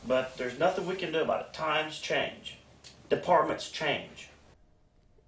but there's nothing we can do about it. Times change. Departments change.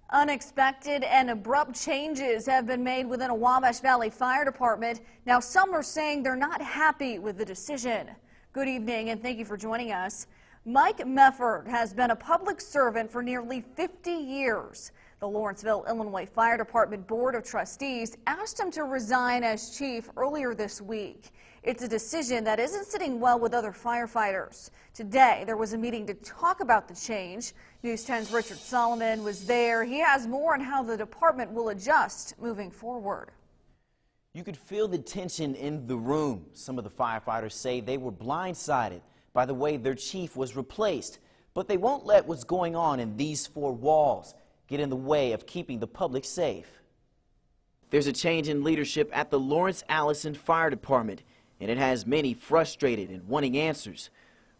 Unexpected and abrupt changes have been made within a Wabash Valley Fire Department. Now, some are saying they're not happy with the decision. Good evening, and thank you for joining us. Mike Mefford has been a public servant for nearly 50 years. The Lawrenceville, Illinois Fire Department Board of Trustees asked him to resign as chief earlier this week. It's a decision that isn't sitting well with other firefighters. Today, there was a meeting to talk about the change. News 10's Richard Solomon was there. He has more on how the department will adjust moving forward. You could feel the tension in the room. Some of the firefighters say they were blindsided by the way their chief was replaced, but they won't let what's going on in these four walls get in the way of keeping the public safe. There's a change in leadership at the Lawrence Allison Fire Department, and it has many frustrated and wanting answers.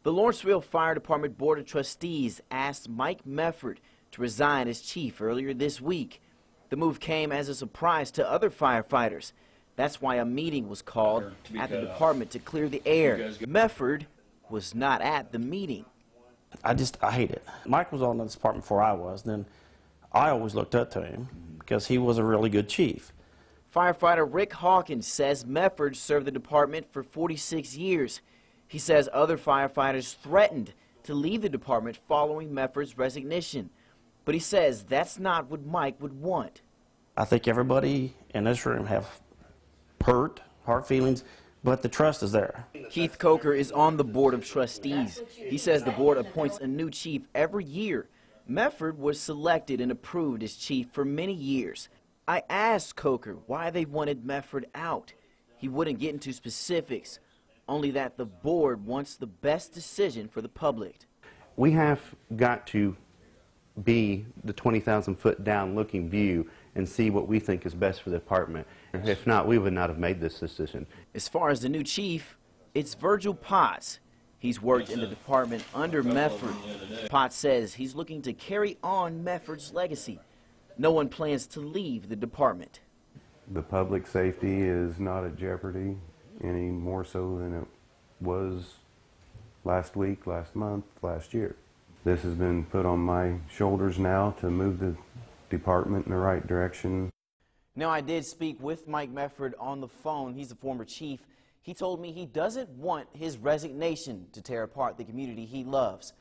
The Lawrenceville Fire Department Board of Trustees asked Mike Mefford to resign as chief earlier this week. The move came as a surprise to other firefighters. That's why a meeting was called at the department to clear the air. Mefford was not at the meeting. I hate it. Mike was on this department before I was. Then I always looked up to him because he was a really good chief. Firefighter Rick Hawkins says Mefford served the department for 46 years. He says other firefighters threatened to leave the department following Mefford's resignation. But he says that's not what Mike would want. I think everybody in this room have hurt feelings, but the trust is there. Keith Coker is on the Board of Trustees. He says the board appoints a new chief every year. Mefford was selected and approved as chief for many years. I asked Coker why they wanted Mefford out. He wouldn't get into specifics, only that the board wants the best decision for the public. We have got to be the 20,000-foot down looking view and see what we think is best for the department. If not, we would not have made this decision. As far as the new chief, it's Virgil Potts. He's worked in the department under Mefford. Potts says he's looking to carry on Mefford's legacy. No one plans to leave the department. The public safety is not at jeopardy any more so than it was last week, last month, last year. This has been put on my shoulders now to move the department in the right direction. Now, I did speak with Mike Mefford on the phone. He's a former chief. He told me he doesn't want his resignation to tear apart the community he loves.